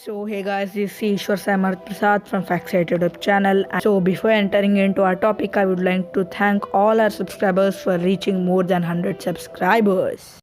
So hey guys, this is Ishwar Samar Prasad from Factsite YouTube channel. So before entering into our topic, I would like to thank all our subscribers for reaching more than 100 subscribers.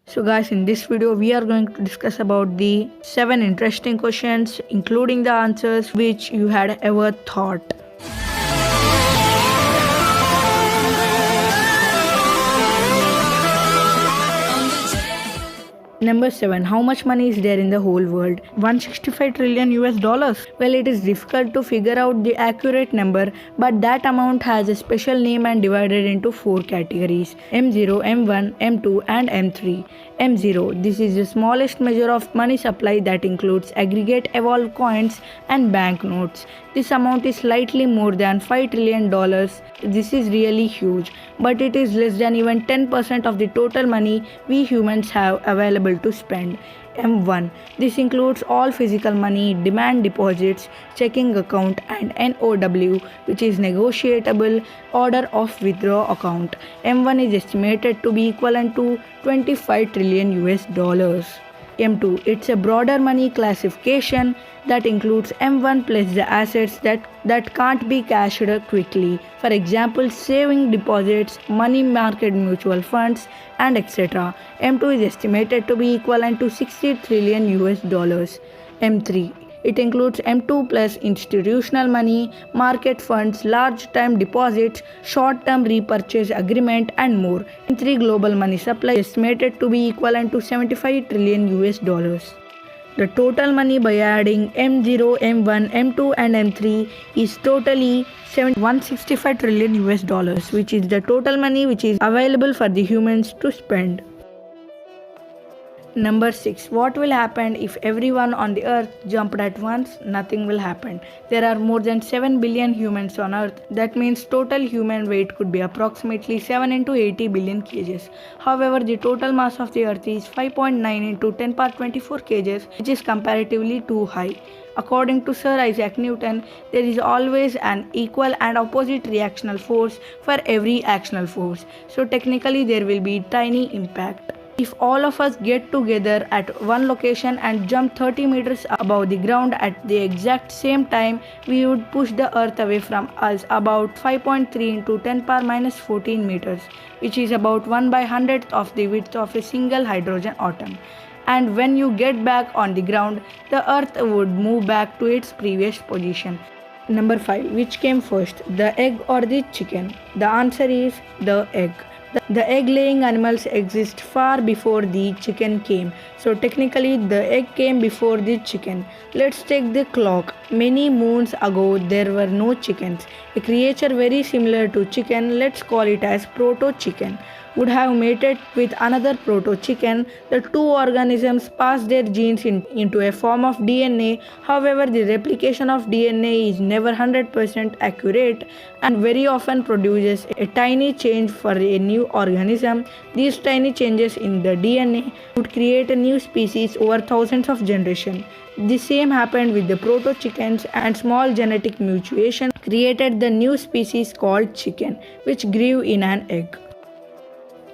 So guys, in this video we are going to discuss about the 7 interesting questions including the answers which you had ever thought. Number 7. How much money is there in the whole world? 165 trillion US dollars. Well, it is difficult to figure out the accurate number, but that amount has a special name and divided into 4 categories: M0, M1, M2 and M3. M0. This is the smallest measure of money supply that includes aggregate evolved coins and banknotes. This amount is slightly more than $5 trillion. This is really huge, but it is less than even 10% of the total money we humans have available to spend. M1. This includes all physical money, demand deposits, checking account and NOW, which is negotiable order of withdrawal account. M1 is estimated to be equivalent to 25 trillion US dollars. M2. It's a broader money classification that includes M1 plus the assets that can't be cashed quickly. For example, saving deposits, money market mutual funds, and etc. M2 is estimated to be equivalent to 60 trillion US dollars. M3. It includes M2 plus institutional money, market funds, large time deposits, short term repurchase agreement and more. M3 global money supply is estimated to be equivalent to 75 trillion US dollars. The total money by adding M0, M1, M2 and M3 is totally 165 trillion US dollars, which is the total money which is available for the humans to spend. Number 6. What will happen if everyone on the earth jumped at once? Nothing will happen. There are more than 7 billion humans on earth. That means total human weight could be approximately 7 into 80 billion kgs. However, the total mass of the earth is 5.9 into 10 power 24 kgs, which is comparatively too high. According to Sir Isaac Newton, there is always an equal and opposite reactional force for every actional force. So technically there will be tiny impact. If all of us get together at one location and jump 30 meters above the ground at the exact same time, we would push the earth away from us about 5.3 into 10 power minus 14 meters, which is about 1/100th of the width of a single hydrogen atom. And when you get back on the ground, the earth would move back to its previous position. Number 5. Which came first, the egg or the chicken? The answer is the egg. The egg-laying animals exist far before the chicken came. So technically the egg came before the chicken. Let's take the clock. Many moons ago there were no chickens. A creature very similar to chicken, let's call it as proto-chicken, would have mated with another proto-chicken. The two organisms pass their genes into a form of DNA. However, the replication of DNA is never 100% accurate and very often produces a tiny change for a new organism. These tiny changes in the DNA would create a new species over thousands of generations. The same happened with the proto-chickens, and small genetic mutation created the new species called chicken, which grew in an egg.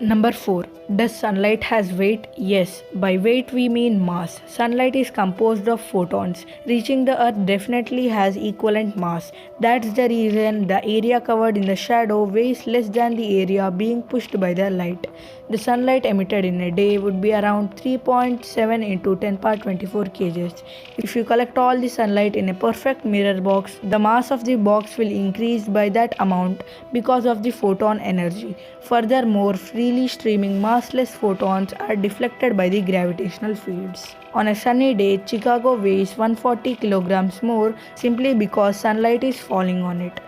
Number 4. Does sunlight has weight? Yes. By weight we mean mass. Sunlight is composed of photons. Reaching the earth definitely has equivalent mass. That's the reason the area covered in the shadow weighs less than the area being pushed by the light. The sunlight emitted in a day would be around 3.7 into 10 power 24 kgs. If you collect all the sunlight in a perfect mirror box, the mass of the box will increase by that amount because of the photon energy. Furthermore, freely streaming massless photons are deflected by the gravitational fields. On a sunny day, Chicago weighs 140 kilograms more simply because sunlight is falling on it.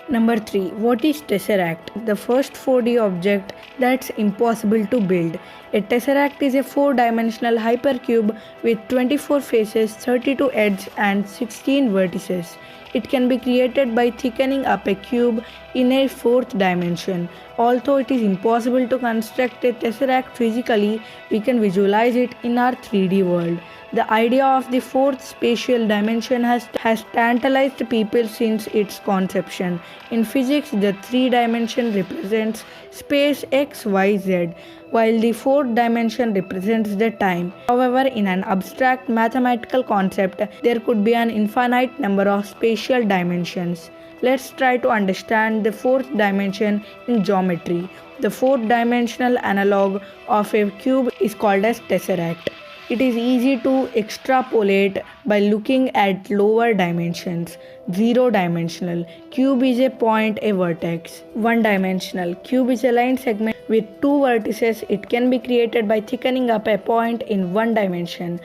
Number 3. What is tesseract? The first 4D object that's impossible to build. A tesseract is a 4-dimensional hypercube with 24 faces, 32 edges and 16 vertices. It can be created by thickening up a cube in a 4th dimension. Although it is impossible to construct a tesseract physically, we can visualize it in our 3D world. The idea of the 4th spatial dimension has tantalized people since its conception. In physics, the 3 dimension represents space x, y, z, while the 4th dimension represents the time. However, in an abstract mathematical concept, there could be an infinite number of spatial dimensions. Let's try to understand the 4th dimension in geometry. The 4th dimensional analog of a cube is called as tesseract. It is easy to extrapolate by looking at lower dimensions. 0-dimensional. Cube is a point, a vertex. 1-dimensional. Cube is a line segment with 2 vertices. It can be created by thickening up a point in 1 dimension.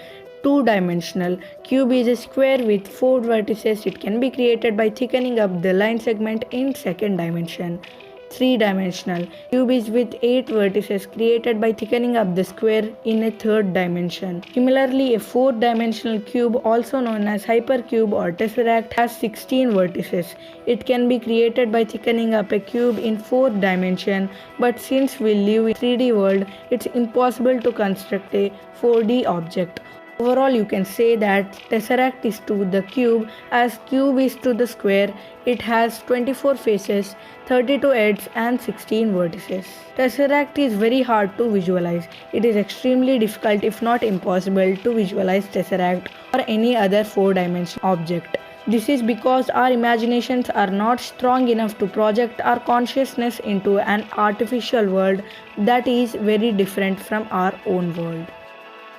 2-dimensional. Cube is a square with 4 vertices. It can be created by thickening up the line segment in 2nd dimension. 3-dimensional. Cube is with 8 vertices created by thickening up the square in a 3rd dimension. Similarly, a 4-dimensional cube, also known as hypercube or tesseract, has 16 vertices. It can be created by thickening up a cube in 4th dimension, but since we live in 3D world, it's impossible to construct a 4D object. Overall, you can say that tesseract is to the cube as cube is to the square. It has 24 faces, 32 edges and 16 vertices. Tesseract is very hard to visualize. It is extremely difficult if not impossible to visualize tesseract or any other 4-dimensional object. This is because our imaginations are not strong enough to project our consciousness into an artificial world that is very different from our own world.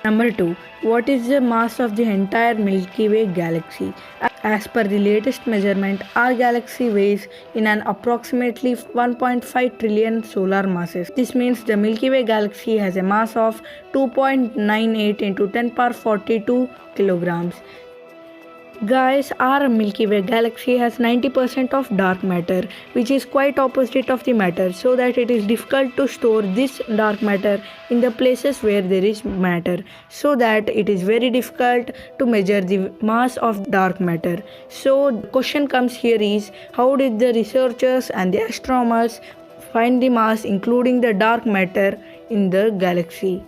Number 2. What is the mass of the entire Milky Way galaxy? As per the latest measurement, our galaxy weighs in an approximately 1.5 trillion solar masses. This means the Milky Way galaxy has a mass of 2.98 into 10 power 42 kilograms. Guys, our Milky Way galaxy has 90% of dark matter, which is quite opposite of the matter, so that it is difficult to store this dark matter in the places where there is matter, so that it is very difficult to measure the mass of dark matter. So the question comes here is, how did the researchers and the astronomers find the mass including the dark matter in the galaxy?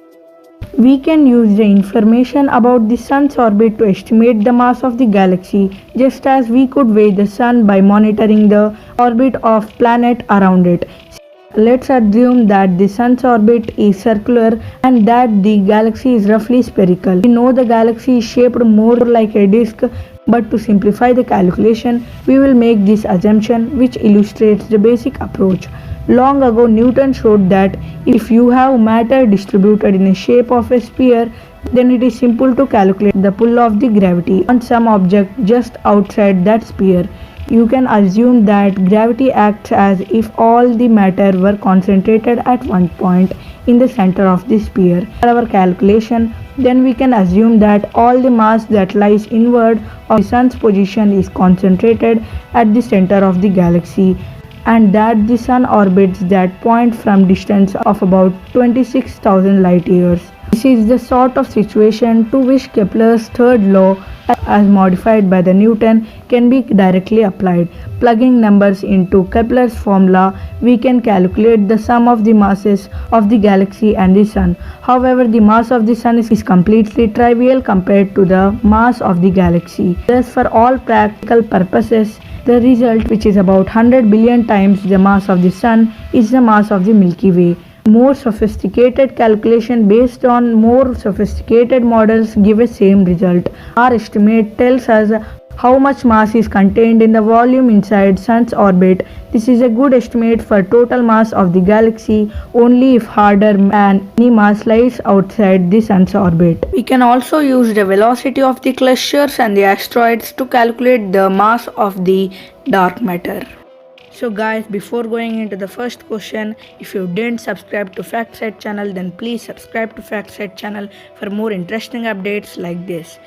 We can use the information about the sun's orbit to estimate the mass of the galaxy, just as we could weigh the sun by monitoring the orbit of planet around it. Let's assume that the sun's orbit is circular and that the galaxy is roughly spherical. We know the galaxy is shaped more like a disk, but to simplify the calculation, we will make this assumption which illustrates the basic approach. Long ago, Newton showed that if you have matter distributed in the shape of a sphere, then it is simple to calculate the pull of the gravity on some object just outside that sphere. You can assume that gravity acts as if all the matter were concentrated at one point in the center of the sphere. For our calculation, then we can assume that all the mass that lies inward of the sun's position is concentrated at the center of the galaxy, and that the sun orbits that point from distance of about 26,000 light years. This is the sort of situation to which Kepler's third law, as modified by the Newton, can be directly applied. Plugging numbers into Kepler's formula, we can calculate the sum of the masses of the galaxy and the sun. However, the mass of the sun is completely trivial compared to the mass of the galaxy. Thus, for all practical purposes, the result, which is about 100 billion times the mass of the sun, is the mass of the Milky Way. More sophisticated calculation based on more sophisticated models give a same result. Our estimate tells us how much mass is contained in the volume inside Sun's orbit. This is a good estimate for total mass of the galaxy only if harder and any mass lies outside the Sun's orbit. We can also use the velocity of the clusters and the asteroids to calculate the mass of the dark matter. So guys, before going into the first question, if you didn't subscribe to FactSet channel, then please subscribe to FactSet channel for more interesting updates like this.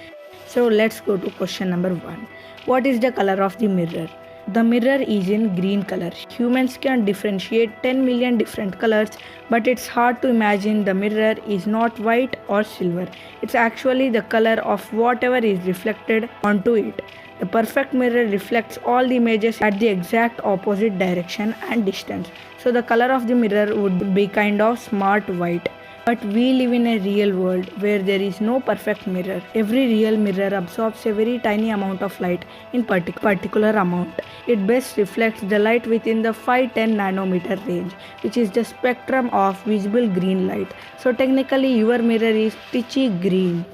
So let's go to question number 1. What is the color of the mirror? The mirror is in green color. Humans can differentiate 10 million different colors, but it's hard to imagine the mirror is not white or silver. It's actually the color of whatever is reflected onto it. The perfect mirror reflects all the images at the exact opposite direction and distance. So the color of the mirror would be kind of smart white. But we live in a real world where there is no perfect mirror. Every real mirror absorbs a very tiny amount of light in particular amount. It best reflects the light within the 5-10 nanometer range, which is the spectrum of visible green light. So technically your mirror is pitchy green.